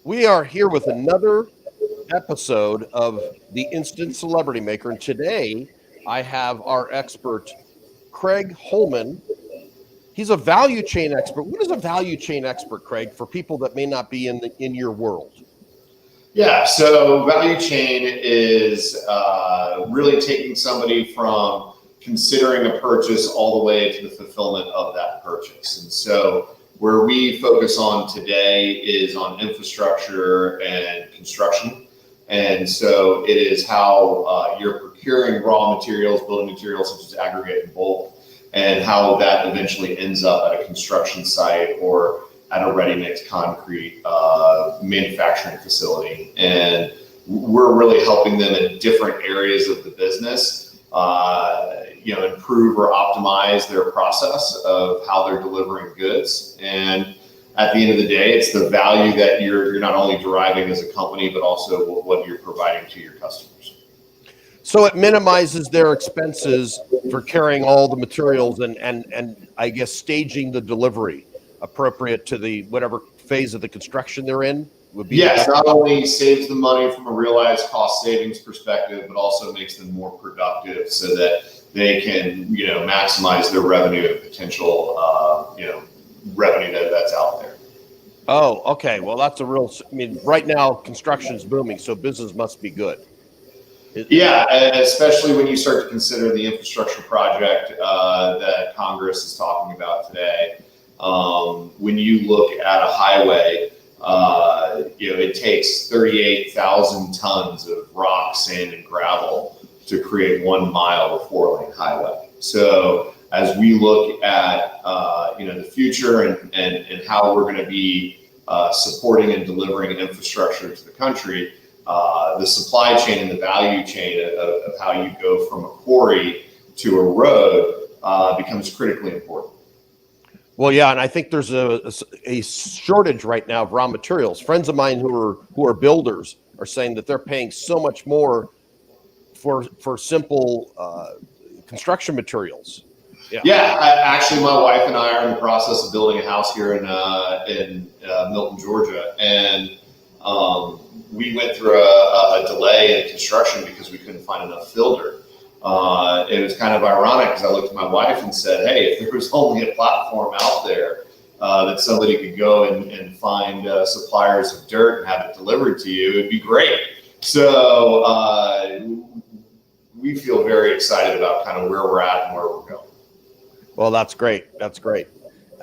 We are here with another episode of the Instant Celebrity Maker. And today I have our expert, Craig Holman. He's a value chain expert. What is a value chain expert, Craig, for people that may not be in your world? Yeah, so value chain is really taking somebody from considering a purchase all the way to the fulfillment of that purchase. And so where we focus on today is on infrastructure and construction. And so it is how you're procuring raw materials, building materials such as aggregate and bulk, and how that eventually ends up at a construction site or at a ready-mix concrete manufacturing facility. And we're really helping them in different areas of the business, improve or optimize their process of how they're delivering goods. And at the end of the day, it's the value that you're not only deriving as a company, but also what you're providing to your customers. So it minimizes their expenses for carrying all the materials and I guess staging the delivery appropriate to the whatever phase of the construction they're in would be. Yes, not only saves them money from a realized cost savings perspective, but also makes them more productive so that they can, maximize their revenue and potential, revenue that's out there. Oh, okay. Well, that's right now construction is booming, so business must be good. Yeah, especially when you start to consider the infrastructure project that Congress is talking about today. When you look at a highway, it takes 38,000 tons of rock, sand, and gravel to create 1 mile of 4-lane highway. So as we look at the future and how we're going to be supporting and delivering infrastructure to the country, the supply chain and the value chain of how you go from a quarry to a road becomes critically important. Well, yeah, and I think there's a shortage right now of raw materials. Friends of mine who are builders are saying that they're paying so much more for simple construction materials. Yeah, actually, my wife and I are in the process of building a house here in Milton, Georgia, and we went through a delay in construction because we couldn't find enough filter. It was kind of ironic because I looked at my wife and said, hey, if there was only a platform out there that somebody could go and find suppliers of dirt and have it delivered to you, it'd be great. So we feel very excited about kind of where we're at and where we're going. Well, that's great. That's great.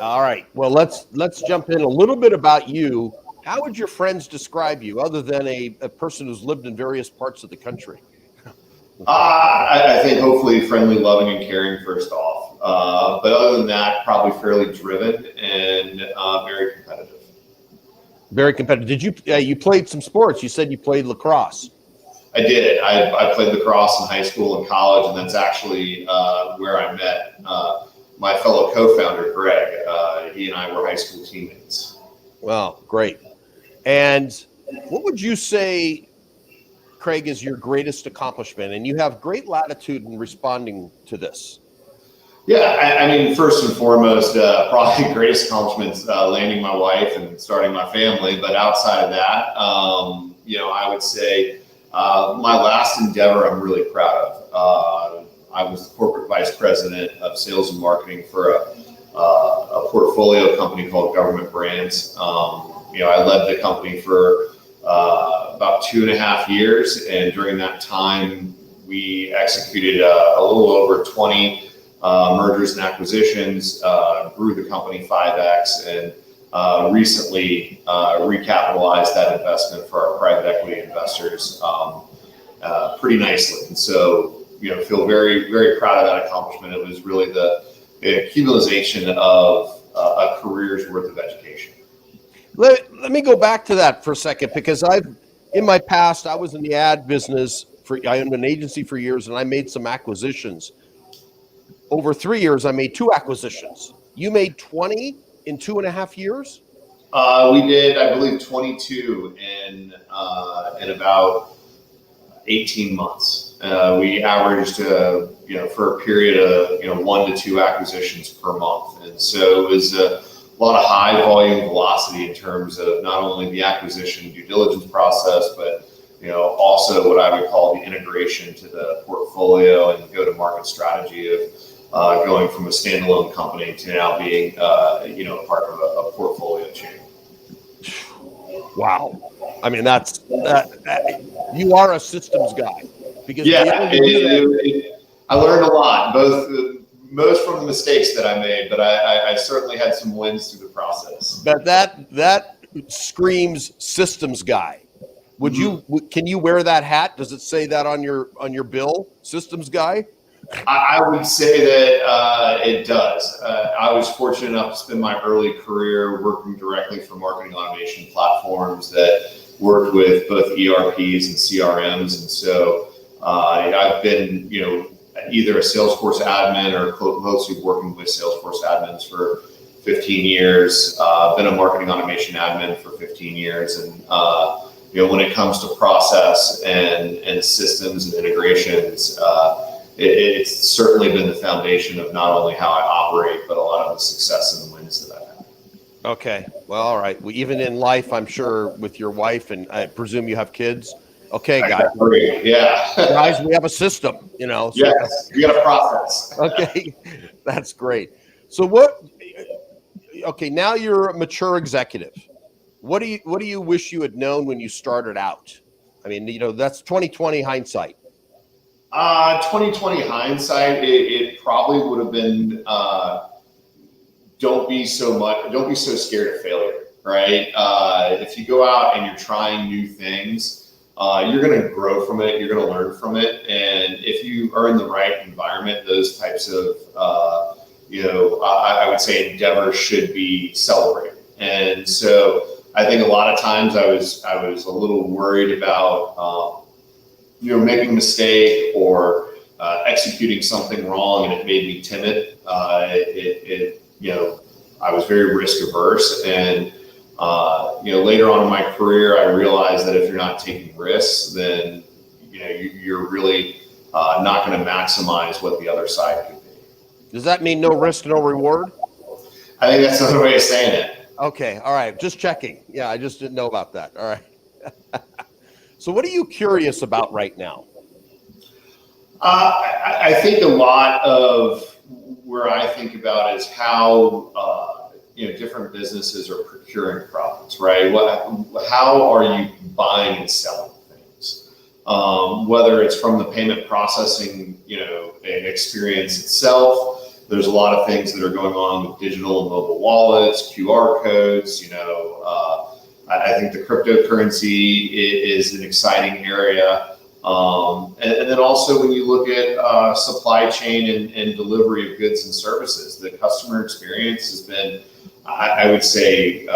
All right. Well, let's jump in a little bit about you. How would your friends describe you other than a person who's lived in various parts of the country? I think hopefully friendly, loving, and caring first off. But other than that, probably fairly driven and very competitive. Very competitive. Did you played some sports? You said you played lacrosse. I did. I played lacrosse in high school and college, and that's actually where I met my fellow co-founder, Greg. He and I were high school teammates. Wow, great. And what would you say, Craig, is your greatest accomplishment? And you have great latitude in responding to this. Yeah, I mean, first and foremost, probably the greatest accomplishment landing my wife and starting my family. But outside of that, I would say my last endeavor I'm really proud of. I was the corporate vice president of sales and marketing for a portfolio company called Government Brands. I led the company for about 2.5 years, and during that time, we executed a little over 20 mergers and acquisitions, grew the company 5x, and recently recapitalized that investment for our private equity investors pretty nicely. And so, feel very, very proud of that accomplishment. It was really the accumulation of a career's worth of education. Let me go back to that for a second, because in my past, I was in the ad business. I owned an agency for years, and I made some acquisitions. Over 3 years, I made 2 acquisitions. You made 20 in 2.5 years? We did, I believe, 22 in about 18 months. We averaged, for a period of 1 to 2 acquisitions per month, and so it was lot of high volume velocity in terms of not only the acquisition due diligence process, but also what I would call the integration to the portfolio and the go-to-market strategy of going from a standalone company to now being part of a portfolio chain. Wow. I mean, that's you are a systems guy, because I learned a lot, most from the mistakes that I made, but I certainly had some wins through the process. But that screams systems guy. Would can you wear that hat? Does it say that on your bill, systems guy? I would say that it does. I was fortunate enough to spend my early career working directly for marketing automation platforms that worked with both ERPs and CRMs, and so I've been either a Salesforce admin or closely working with Salesforce admins for 15 years. Been a marketing automation admin for 15 years, and when it comes to process and systems and integrations, it's certainly been the foundation of not only how I operate, but a lot of the success and the wins that I've had. Okay. Well, all right. Well, even in life, I'm sure with your wife, and I presume you have kids. Okay, guys. Yeah. Guys, we have a system, So, yes, we got a process. Okay. That's great. So okay, now you're a mature executive. What do you wish you had known when you started out? I mean, that's 2020 hindsight. 2020 hindsight, it probably would have been, don't be so scared of failure, right? If you go out and you're trying new things, you're going to grow from it. You're going to learn from it. And if you are in the right environment, those types of, I would say endeavors should be celebrated. And so I think a lot of times I was a little worried about, making a mistake or executing something wrong, and it made me timid. I was very risk averse, and later on in my career, I realized that if you're not taking risks, then you're really not going to maximize what the other side could be. Does that mean no risk, no reward? I think that's another way of saying it. Okay. All right. Just checking. Yeah, I just didn't know about that. All right. So what are you curious about right now? I think a lot of where I think about is how different businesses are procuring products, right? How are you buying and selling things? Whether it's from the payment processing, experience itself. There's a lot of things that are going on with digital and mobile wallets, QR codes. I think the cryptocurrency is an exciting area. And then also when you look at supply chain and delivery of goods and services, the customer experience has been, I would say,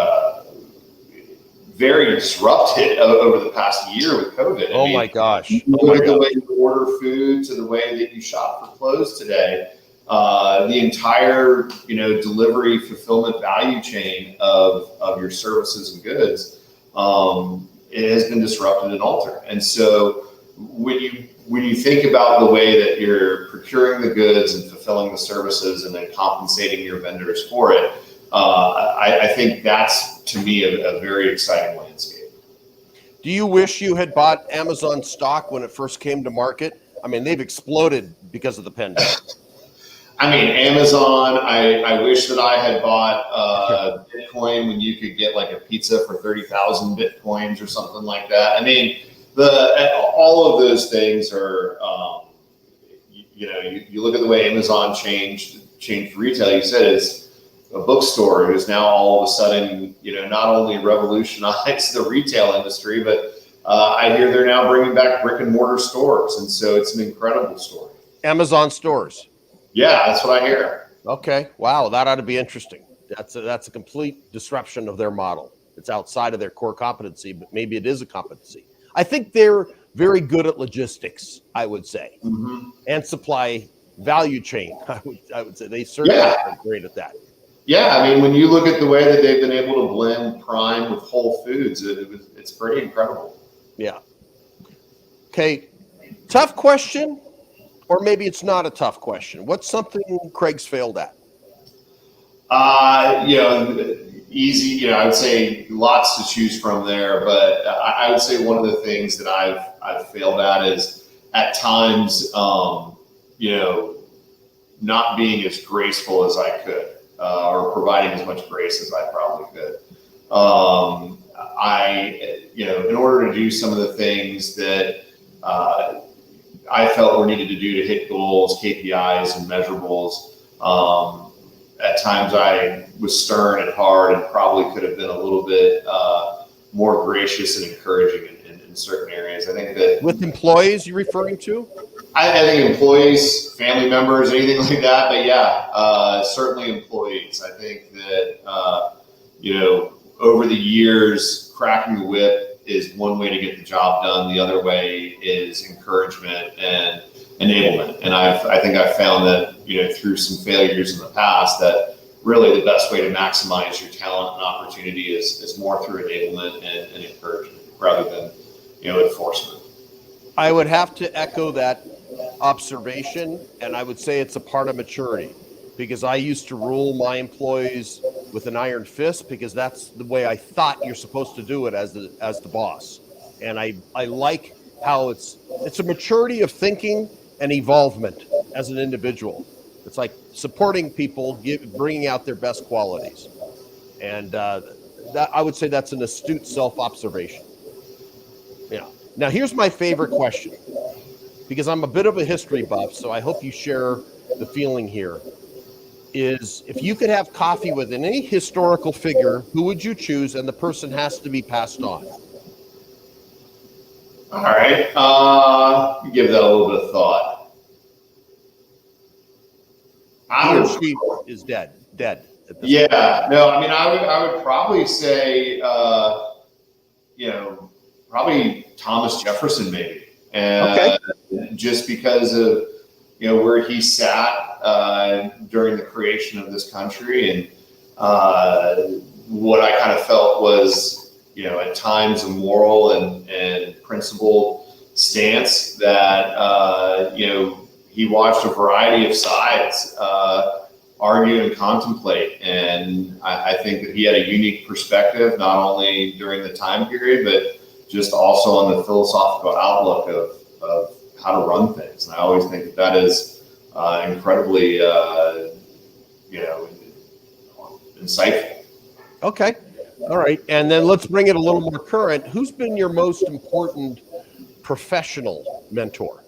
very disrupted over the past year with COVID. Oh my gosh. Look at the way you order food to the way that you shop for clothes today. The entire, delivery fulfillment value chain of your services and goods, it has been disrupted and altered. And so when you think about the way that you're procuring the goods and fulfilling the services and then compensating your vendors for it, I think that's, to me, a very exciting landscape. Do you wish you had bought Amazon stock when it first came to market? I mean, they've exploded because of the pandemic. I mean, Amazon, I wish that I had bought Bitcoin when you could get like a pizza for 30,000 Bitcoins or something like that. I mean, all of those things are, you look at the way Amazon changed retail. You said it's a bookstore who's now all of a sudden, not only revolutionized the retail industry, but I hear they're now bringing back brick and mortar stores. And so it's an incredible story. Amazon stores. Yeah, that's what I hear. Okay. Wow. That ought to be interesting. That's a complete disruption of their model. It's outside of their core competency, but maybe it is a competency. I think they're very good at logistics, I would say, and supply value chain. I would say they certainly are great at that. Yeah, I mean, when you look at the way that they've been able to blend Prime with Whole Foods, it's pretty incredible. Yeah. Okay. Tough question, or maybe it's not a tough question. What's something Craig's failed at? You know, easy. You know, I would say lots to choose from there, but I would say one of the things that I've failed at is at times, you know, not being as graceful as I could, or providing as much grace as I probably could. You know, in order to do some of the things that I felt were needed to do to hit goals, KPIs, and measurables. At times I was stern and hard and probably could have been a little bit more gracious and encouraging in certain areas. I think that with employees you're referring to? I think employees, family members, anything like that. But yeah, certainly employees. I think that, you know, over the years, cracking the whip is one way to get the job done. The other way is encouragement and enablement. And I think I've found that, you know, through some failures in the past, that really the best way to maximize your talent and opportunity is more through enablement and encouragement rather than, you know, enforcement. I would have to echo that observation, and I would say it's a part of maturity, because I used to rule my employees with an iron fist because that's the way I thought you're supposed to do it as the boss. And I like how it's a maturity of thinking and evolvement as an individual. It's like supporting people, bringing out their best qualities, and that I would say that's an astute self-observation. Yeah. Now here's my favorite question, because I'm a bit of a history buff, so I hope you share the feeling here. Is if you could have coffee with any historical figure, who would you choose? And the person has to be passed on. All right. Give that a little bit of thought. He or she is dead. Yeah. Point. No, I mean, I would probably say, you know, probably Thomas Jefferson, maybe. And okay. Just because of, you know, where he sat during the creation of this country, and what I kind of felt was, you know, at times a moral and principled stance that, you know, he watched a variety of sides argue and contemplate. And I think that he had a unique perspective, not only during the time period, but just also on the philosophical outlook of how to run things. And I always think that is incredibly, you know, insightful. Okay. All right. And then let's bring it a little more current. Who's been your most important professional mentor?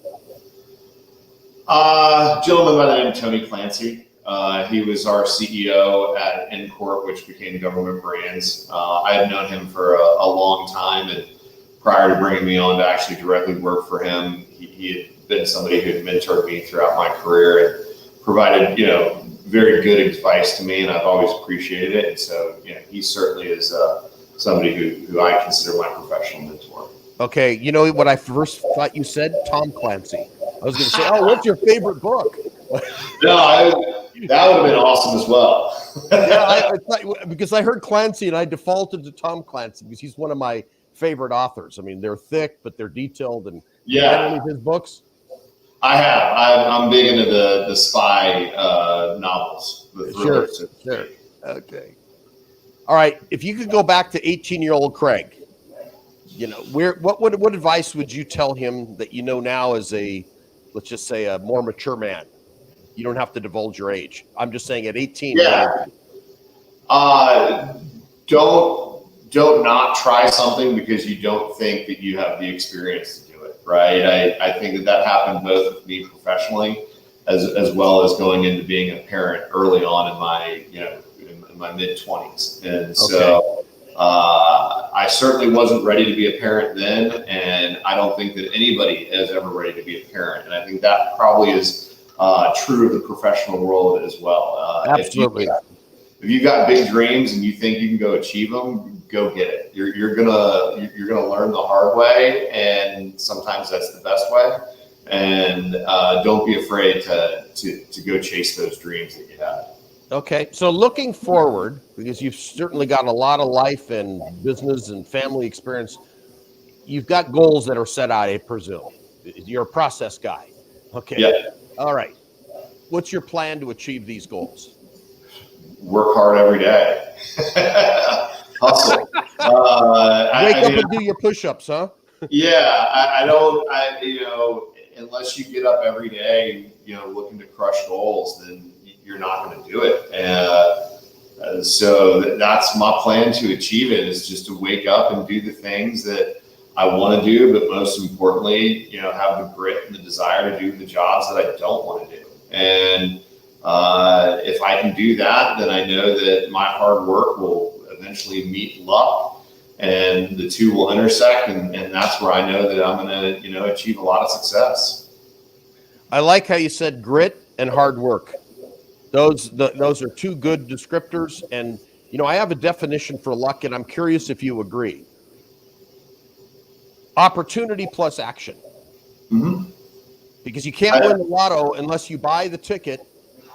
Gentleman by the name of Tony Clancy. He was our CEO at Incorp, which became Government Brands. I had known him for a long time, and prior to bringing me on to actually directly work for him, he had been somebody who had mentored me throughout my career and provided, you know, very good advice to me, and I've always appreciated it. And so, you know, he certainly is somebody who I consider my professional mentor. Okay, you know what I first thought you said? Tom Clancy. I was going to say, oh, what's your favorite book? No, that would have been awesome as well. Yeah, I thought, because I heard Clancy and I defaulted to Tom Clancy because he's one of my favorite authors. I mean, they're thick, but they're detailed. And yeah, read any of his books? I have. I'm big into the spy novels. Sure. Okay. All right. If you could go back to 18-year-old Craig, you know, what advice would you tell him that you know now as a, let's just say, a more mature man? You don't have to divulge your age. I'm just saying at 18. Yeah. Don't not try something because you don't think that you have the experience to do it, right? I think that happened both with me professionally as well as going into being a parent early on in my, you know, in my mid-20s. And so I certainly wasn't ready to be a parent then, and I don't think that anybody is ever ready to be a parent. And I think that probably is true of the professional world as well. Absolutely. If you've got big dreams and you think you can go achieve them, go get it. You're gonna learn the hard way, and sometimes that's the best way. And don't be afraid to go chase those dreams that you have. Okay, so looking forward, because you've certainly got a lot of life and business and family experience, you've got goals that are set out, I presume. You're a process guy. Okay. Yeah. All right. What's your plan to achieve these goals? work hard every day. Hustle. Wake up and do your push-ups, huh? Yeah, I don't, unless you get up every day, looking to crush goals, then you're not going to do it. And so that's my plan to achieve it, is just to wake up and do the things that I want to do, but most importantly, have the grit and the desire to do the jobs that I don't want to do. And if I can do that, then I know that my hard work will eventually meet luck, and the two will intersect, and that's where I know that I'm going to, achieve a lot of success. I like how you said grit and hard work. Those are two good descriptors. And, I have a definition for luck, and I'm curious if you agree. Opportunity plus action. Mm-hmm. Because you can't win the lotto unless you buy the ticket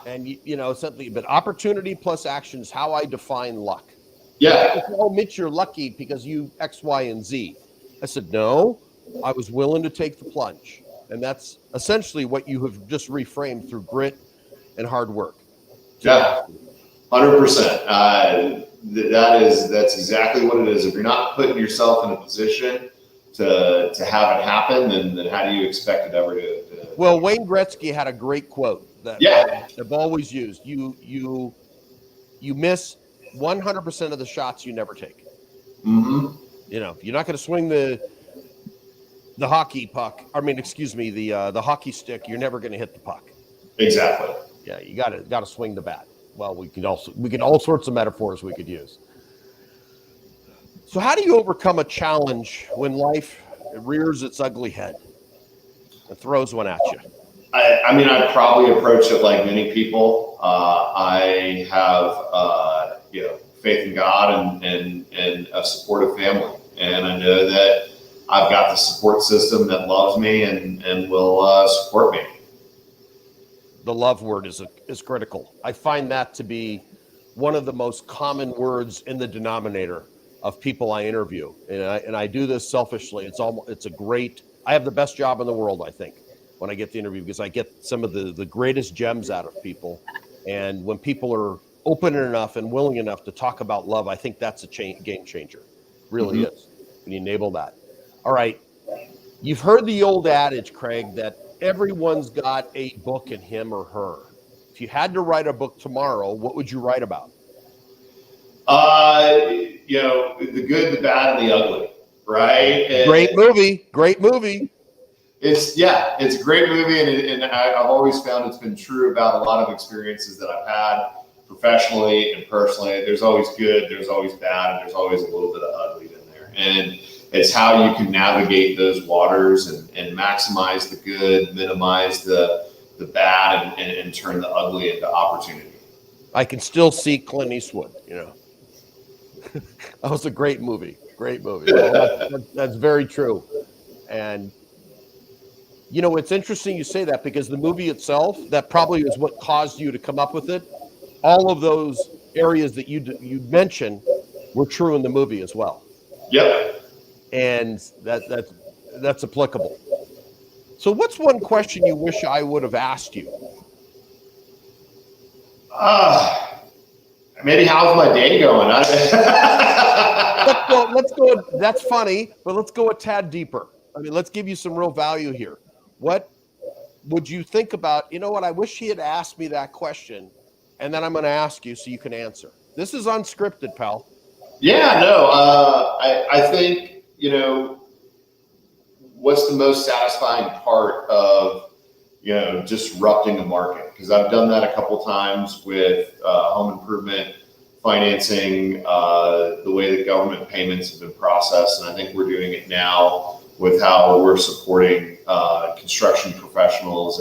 and, something. But opportunity plus action is how I define luck. Yeah. Oh, Mitch, you're lucky because you X, Y, and Z. I said, no, I was willing to take the plunge. And that's essentially what you have just reframed through grit and hard work. Yeah, 100%. That's exactly what it is. If you're not putting yourself in a position to have it happen, then how do you expect it ever to? Well, Wayne Gretzky had a great quote that I've always used. You miss 100% of the shots you never take. Mm-hmm. You're not going to swing the hockey puck. The hockey stick. You're never going to hit the puck. Exactly. Yeah, you got to swing the bat. Well, we can all sorts of metaphors we could use. So, how do you overcome a challenge when life rears its ugly head and throws one at you? I'd probably approach it like many people. I have faith in God and a supportive family, and I know that I've got the support system that loves me and will support me. The love word is critical. I find that to be one of the most common words in the denominator of people I interview, and I do this selfishly. I have the best job in the world, I think, when I get the interview, because I get some of the greatest gems out of people. And when people are open enough and willing enough to talk about love, I think that's a game changer. It really is. When you enable that. All right. You've heard the old adage, Craig, that everyone's got a book in him or her. If you had to write a book tomorrow, what would you write about? The good, the bad, and the ugly, right? Great movie. It's a great movie, and I've always found it's been true about a lot of experiences that I've had professionally and personally. There's always good, there's always bad, and there's always a little bit of ugly in there. And it's how you can navigate those waters and maximize the good, minimize the bad, and turn the ugly into opportunity. I can still see Clint Eastwood, That was a great movie. That's very true. And, it's interesting you say that, because the movie itself, that probably is what caused you to come up with it. All of those areas that you mentioned were true in the movie as well. Yep. And that's applicable. So what's one question you wish I would have asked you? Maybe how's my day going? Let's go. That's funny, but let's go a tad deeper. Let's give you some real value here. What would you think about? You know what? I wish he had asked me that question, and then I'm going to ask you so you can answer. This is unscripted, pal. Yeah, no. I think, what's the most satisfying part of, disrupting a market? Because I've done that a couple times with home improvement financing, the way that government payments have been processed. And I think we're doing it now with how we're supporting construction professionals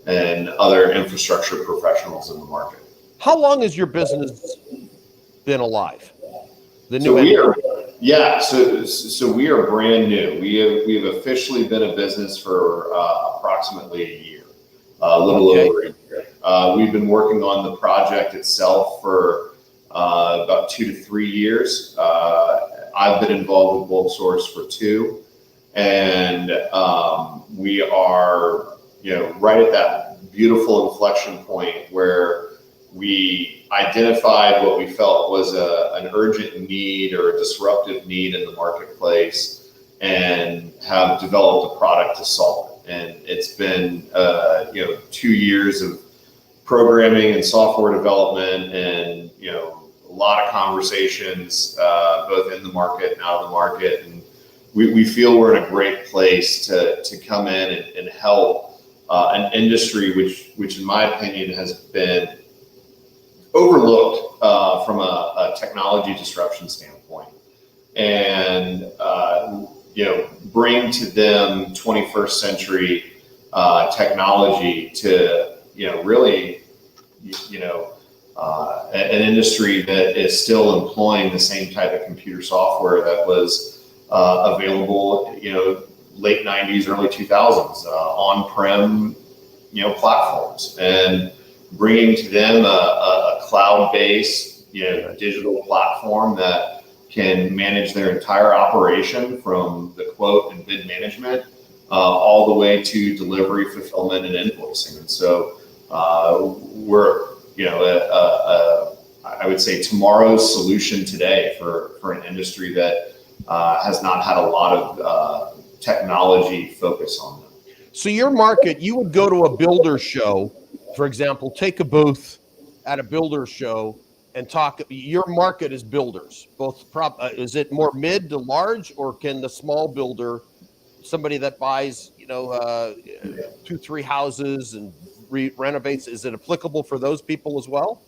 and other infrastructure professionals in the market. How long has your business been alive? So we are brand new. We have officially been a business for approximately a year, a little over a year. We've been working on the project itself for about 2 to 3 years. I've been involved with BulkSource for 2, and we are right at that beautiful inflection point where we identified what we felt was an urgent need or a disruptive need in the marketplace and have developed a product to solve it. And it's been 2 years of programming and software development and a lot of conversations both in the market and out of the market. And we feel we're in a great place to come in and help an industry which in my opinion has been overlooked from a technology disruption standpoint, and bring to them 21st century technology to really an industry that is still employing the same type of computer software that was available late 90s, early 2000s on-prem platforms, and bringing to them a cloud-based digital platform that can manage their entire operation from the quote and bid management all the way to delivery, fulfillment, and invoicing. And so we're I would say tomorrow's solution today for an industry that has not had a lot of technology focus on them. So your market, you would go to a builder show, for example, take a booth at a builder show and talk. Your market is builders, both is it more mid to large, or can the small builder, somebody that buys 2-3 houses and renovates, is it applicable for those people as well?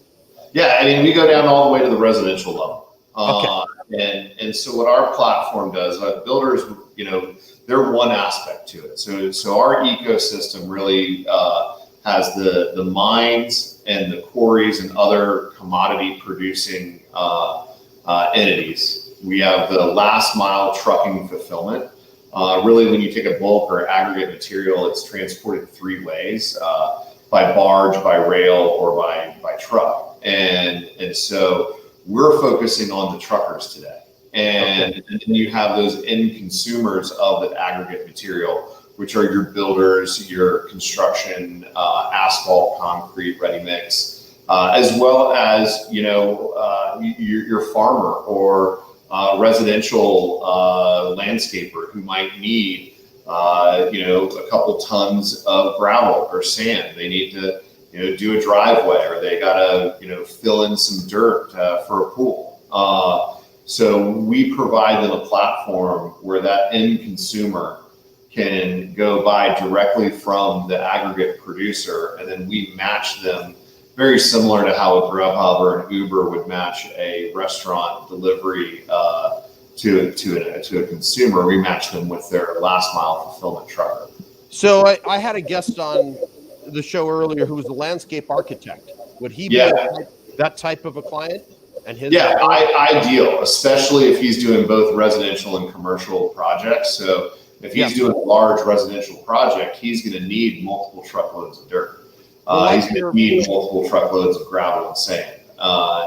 Yeah, I mean, we go down all the way to the residential level. Okay. And so what our platform does, builders, they're one aspect to it. So our ecosystem really has the mines and the quarries and other commodity producing entities. We have the last mile trucking fulfillment. Really, when you take a bulk or aggregate material, it's transported 3 ways, by barge, by rail, or by truck. And so we're focusing on the truckers today. And then you have those end consumers of the aggregate material, which are your builders, your construction, asphalt, concrete, ready mix, as well as your farmer or residential landscaper who might need a couple tons of gravel or sand. They need to do a driveway, or they gotta fill in some dirt for a pool. So we provide them a platform where that end consumer can go buy directly from the aggregate producer, and then we match them very similar to how a Grubhub or an Uber would match a restaurant delivery to a consumer. We match them with their last mile fulfillment trucker. So I had a guest on the show earlier who was a landscape architect. Would he be that type of a client? And his ideal, especially if he's doing both residential and commercial projects. So if he's doing a large residential project, he's going to need multiple truckloads of dirt. He's going to need multiple truckloads of gravel and sand.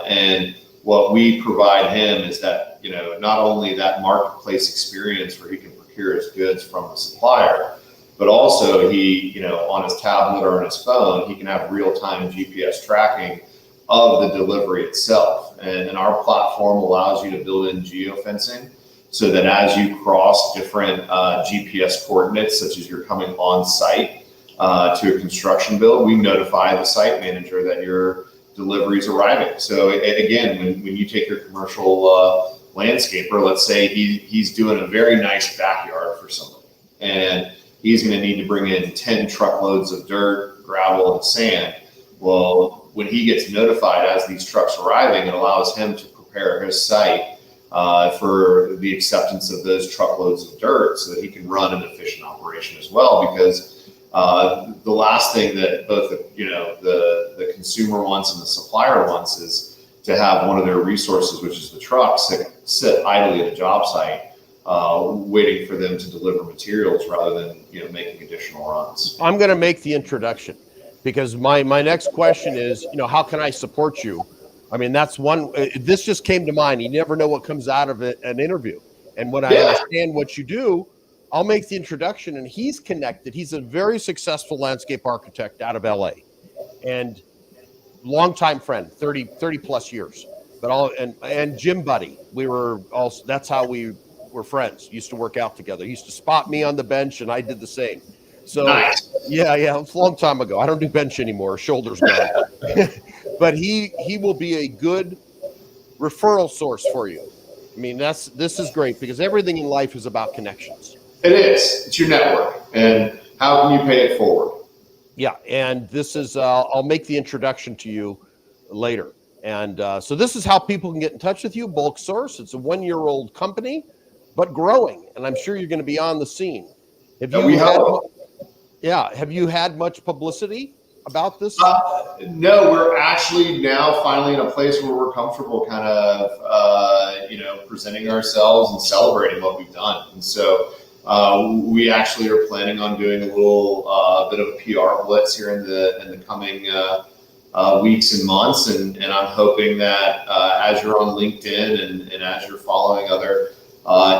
And what we provide him is that, not only that marketplace experience where he can procure his goods from the supplier, but also he, on his tablet or on his phone, he can have real-time GPS tracking of the delivery itself. And our platform allows you to build in geofencing so that as you cross different GPS coordinates, such as you're coming on site to a construction build, we notify the site manager that your delivery is arriving. So again, when you take your commercial landscaper, let's say he's doing a very nice backyard for somebody, and he's going to need to bring in 10 truckloads of dirt, gravel, and sand. Well, when he gets notified as these trucks arriving, it allows him to prepare his site for the acceptance of those truckloads of dirt so that he can run an efficient operation as well. Because the last thing that both the consumer wants and the supplier wants is to have one of their resources, which is the trucks, sit idly at a job site waiting for them to deliver materials rather than making additional runs. I'm going to make the introduction, because my next question is, how can I support you? I mean, that's one. This just came to mind. You never know what comes out of an interview. And when I understand what you do, I'll make the introduction. And he's connected. He's a very successful landscape architect out of LA. And longtime friend, 30 plus years. But and Jim Buddy, we were also, that's how we were friends. Used to work out together. He used to spot me on the bench, and I did the same. So Nice. yeah, it was a long time ago. I don't do bench anymore. Shoulders gone. But he will be a good referral source for you. I mean, this is great because everything in life is about connections. It is. It's your network, and how can you pay it forward? Yeah, and this is I'll make the introduction to you later. And so this is how people can get in touch with you. BulkSource. It's a 1-year-old company, but growing, and I'm sure you're going to be on the scene. Have you had much publicity about this? No, we're actually now finally in a place where we're comfortable kind of, presenting ourselves and celebrating what we've done. And so we actually are planning on doing a little bit of a PR blitz here in the coming weeks and months. And I'm hoping that as you're on LinkedIn and as you're following other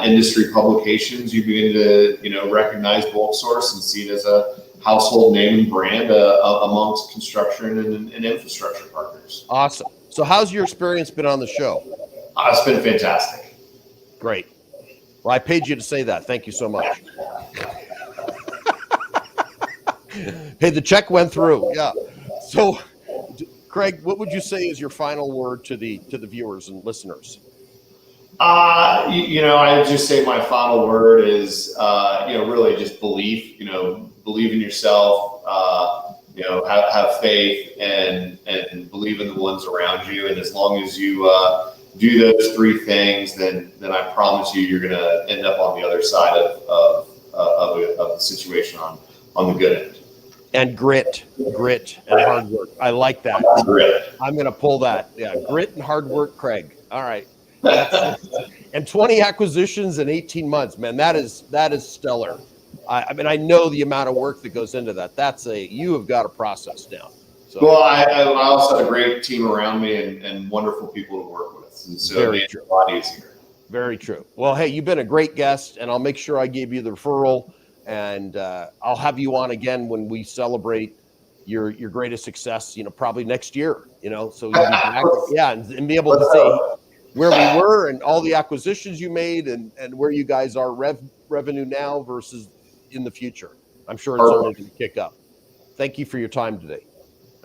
industry publications, you begin to, recognize BulkSource and see it as a household name and brand amongst construction and infrastructure partners. Awesome. So how's your experience been on the show? It's been fantastic. Great. Well, I paid you to say that. Thank you so much. Hey, the check went through. Yeah. So, Craig, what would you say is your final word to the viewers and listeners? I just say my final word is, really just belief. Believe in yourself. Have faith and believe in the ones around you. And as long as you do those three things, then I promise you're going to end up on the other side of the situation on the good end. And grit and hard work. I like that. Grit. I'm going to pull that. Yeah, grit and hard work, Craig. All right. And 20 acquisitions in 18 months, man, that is stellar. I mean, I know the amount of work that goes into that. You have got a process down. So, well, I also had a great team around me and wonderful people to work with. And so it made it a lot easier. Very true. Well, hey, you've been a great guest, and I'll make sure I gave you the referral, and I'll have you on again when we celebrate your greatest success, probably next year, so you'll be back, yeah, and be able to say where we were and all the acquisitions you made and where you guys are revenue now versus in the future. I'm sure it's only going to kick up. Thank you for your time today.